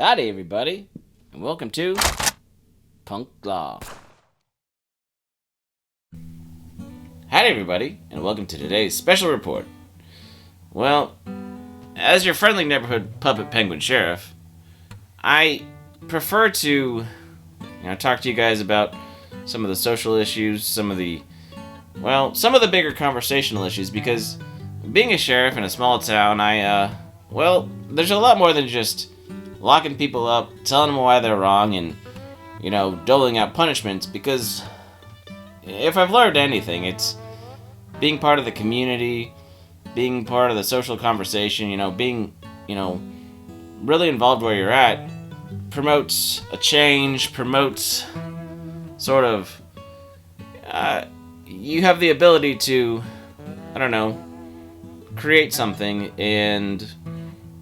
Howdy everybody, and welcome to Punkwaddle. Howdy everybody, and welcome to today's special report. Well, as your friendly neighborhood puppet penguin sheriff, I prefer to talk to you guys about some of the social issues, some of the bigger conversational issues, because being a sheriff in a small town, there's a lot more than just locking people up, telling them why they're wrong, and, doling out punishments, because if I've learned anything, it's being part of the community, being part of the social conversation, being, really involved where you're at, promotes a change, promotes sort of, you have the ability to, create something and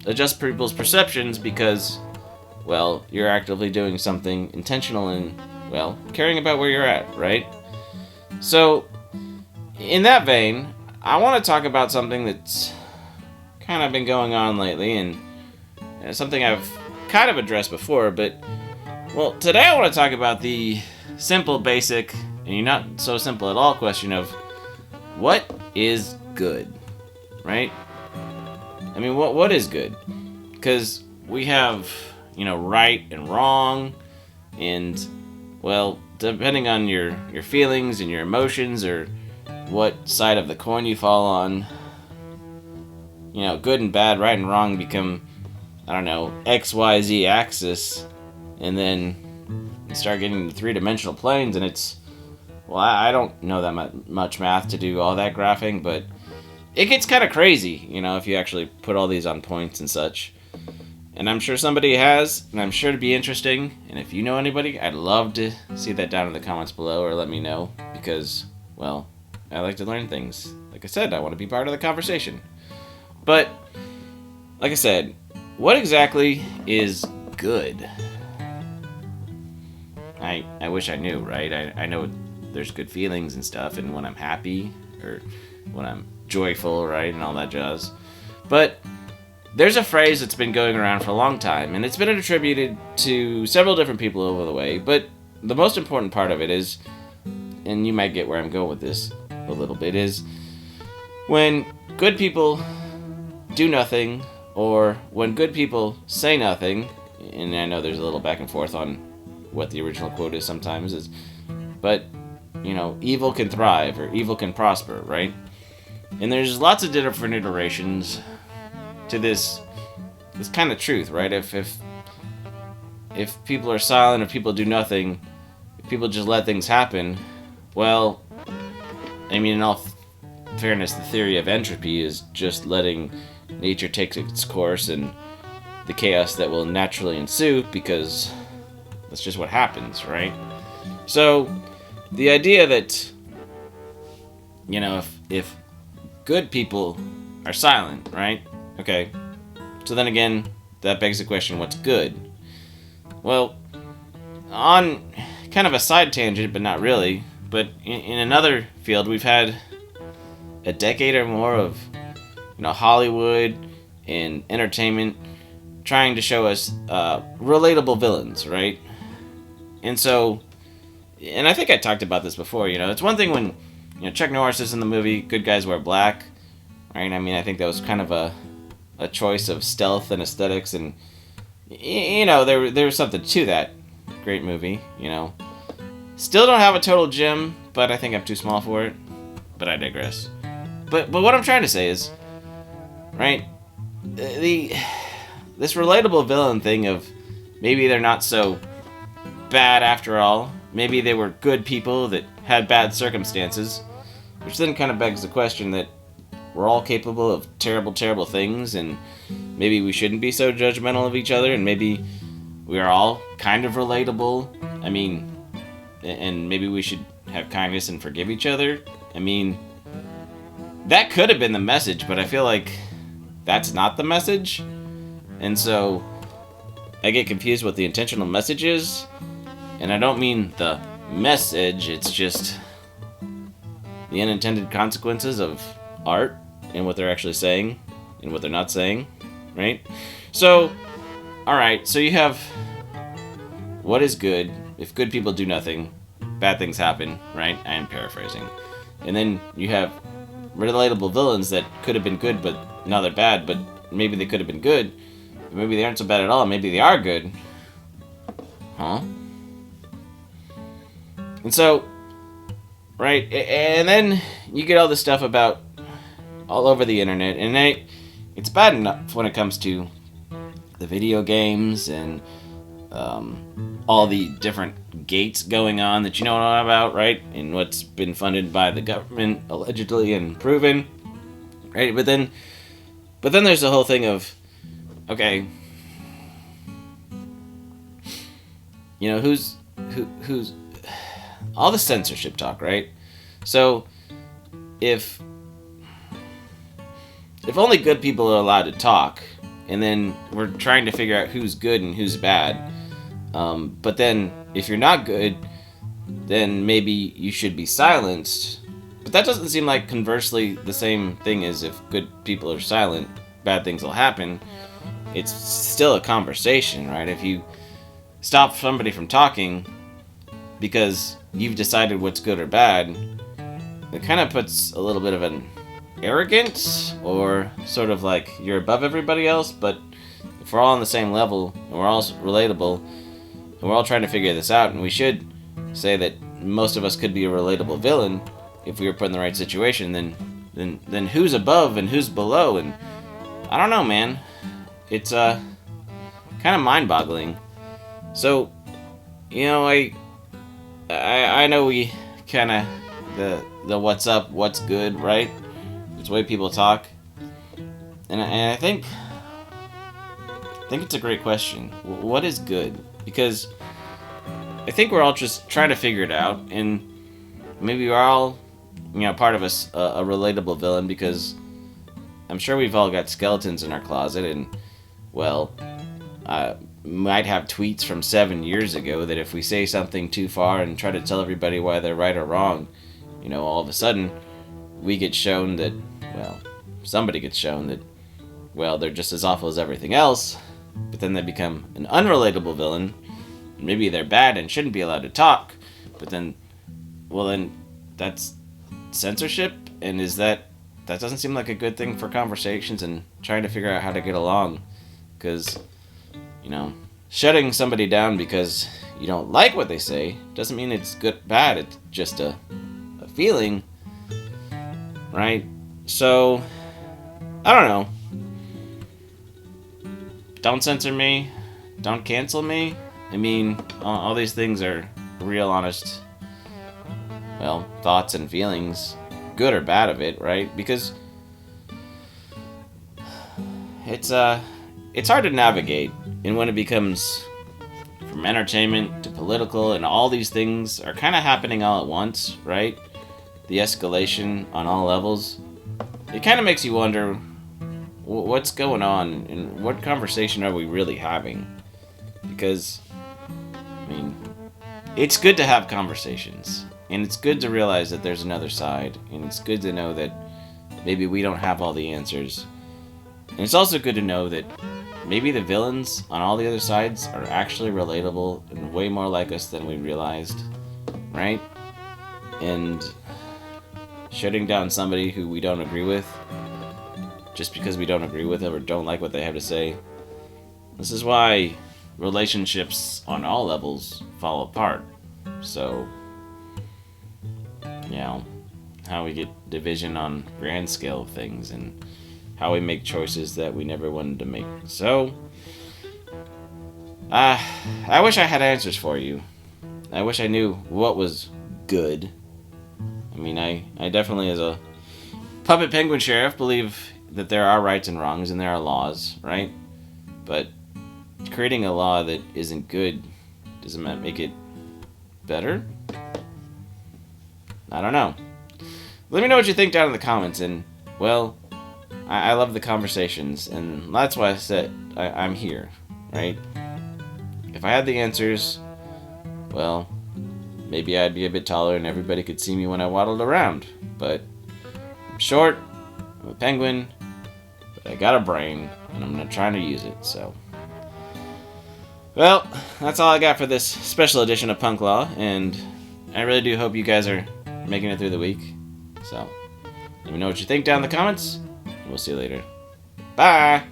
adjust people's perceptions because, you're actively doing something intentional and, caring about where you're at, right? So, in that vein, I want to talk about something that's kind of been going on lately and something I've kind of addressed before, but, today I want to talk about the simple, basic, and not so simple at all question of what is good, right? I mean, what is good? Because we have, right and wrong, and, depending on your feelings and your emotions or what side of the coin you fall on, good and bad, right and wrong become, XYZ axis, and then you start getting the three-dimensional planes, and it's, I don't know that much math to do all that graphing, but it gets kind of crazy, if you actually put all these on points and such. And I'm sure somebody has, and I'm sure it'd be interesting. And if you know anybody, I'd love to see that down in the comments below, or let me know, because, I like to learn things. Like I said, I want to be part of the conversation. But, like I said, what exactly is good? I wish I knew, right? I know there's good feelings and stuff, and when I'm happy, or when I'm joyful, right, and all that jazz. But there's a phrase that's been going around for a long time, and it's been attributed to several different people over the way, but the most important part of it is, and you might get where I'm going with this a little bit, is when good people do nothing, or when good people say nothing, and I know there's a little back and forth on what the original quote is sometimes, but, evil can thrive, or evil can prosper, right? And there's lots of different iterations to this kind of truth, right? If people are silent, if people do nothing, if people just let things happen, in all fairness, the theory of entropy is just letting nature take its course and the chaos that will naturally ensue, because that's just what happens, right? So, the idea that, if good people are silent, right? Okay. So then again, that begs the question, what's good? Well, on kind of a side tangent, but not really, but in another field, we've had a decade or more of, Hollywood and entertainment trying to show us relatable villains, right? And so, and I think I talked about this before, it's one thing when, Chuck Norris is in the movie Good Guys Wear Black, right? I think that was kind of a choice of stealth and aesthetics, and, there was something to that great movie, Still don't have a total gem, but I think I'm too small for it, but I digress. But what I'm trying to say is, right, this relatable villain thing of maybe they're not so bad after all, maybe they were good people that had bad circumstances, which then kind of begs the question that we're all capable of terrible, terrible things, and maybe we shouldn't be so judgmental of each other, and maybe we are all kind of relatable, and maybe we should have kindness and forgive each other. That could have been the message, but I feel like that's not the message, and so I get confused what the intentional message is, and I don't mean the message, it's just the unintended consequences of art and what they're actually saying and what they're not saying, right? So, Alright, so you have what is good. If good people do nothing, bad things happen, right? I am paraphrasing. And then you have relatable villains that could have been good, but now they're bad, but maybe they could have been good. Maybe they aren't so bad at all, maybe they are good. Huh? And so, right, and then you get all this stuff about all over the internet, and it's bad enough when it comes to the video games and all the different gates going on that you know about, right? And what's been funded by the government, allegedly, and proven, right? But then there's the whole thing of, okay, you know, who's all the censorship talk, right? So if only good people are allowed to talk, and then we're trying to figure out who's good and who's bad, but then if you're not good, then maybe you should be silenced. But that doesn't seem like conversely the same thing as if good people are silent, bad things will happen. It's still a conversation, right? If you stop somebody from talking because you've decided what's good or bad, it kind of puts a little bit of an arrogance, or sort of like you're above everybody else. But if we're all on the same level and we're all relatable and we're all trying to figure this out, and we should say that most of us could be a relatable villain if we were put in the right situation, then who's above and who's below? And I don't know, man. It's kind of mind-boggling. So, you know, I know we kind of the what's up, what's good, right? It's the way people talk, and I think it's a great question. What is good? Because I think we're all just trying to figure it out, and maybe we're all, you know, part of us a relatable villain, because I'm sure we've all got skeletons in our closet, and well, might have tweets from 7 years ago that if we say something too far and try to tell everybody why they're right or wrong, you know, all of a sudden we get shown that, well, somebody gets shown that, well, they're just as awful as everything else, but then they become an unrelatable villain. Maybe they're bad and shouldn't be allowed to talk, but then, well, then that's censorship, and that doesn't seem like a good thing for conversations and trying to figure out how to get along, because, you know, shutting somebody down because you don't like what they say doesn't mean it's good, bad. It's just a feeling, right? So, I don't know. Don't censor me. Don't cancel me. I mean, all these things are real, honest, well, thoughts and feelings, good or bad of it, right? Because it's hard to navigate, and when it becomes from entertainment to political, and all these things are kind of happening all at once, right? The escalation on all levels. It kind of makes you wonder, what's going on, and what conversation are we really having? Because, I mean, it's good to have conversations, and it's good to realize that there's another side, and it's good to know that maybe we don't have all the answers. And it's also good to know that maybe the villains on all the other sides are actually relatable and way more like us than we realized, right? And shutting down somebody who we don't agree with just because we don't agree with them or don't like what they have to say, this is why relationships on all levels fall apart. So, you know, how we get division on grand scale of things, and how we make choices that we never wanted to make. So, I wish I had answers for you. I wish I knew what was good. I mean, I definitely, as a puppet penguin sheriff, believe that there are rights and wrongs and there are laws, right? But creating a law that isn't good, doesn't that make it better? I don't know. Let me know what you think down in the comments, and, well, I love the conversations, and that's why I said I'm here, right? If I had the answers, well, maybe I'd be a bit taller and everybody could see me when I waddled around. But I'm short, I'm a penguin, but I got a brain, and I'm trying to use it, so. Well, that's all I got for this special edition of Punk Law, and I really do hope you guys are making it through the week. So, let me know what you think down in the comments, and we'll see you later. Bye!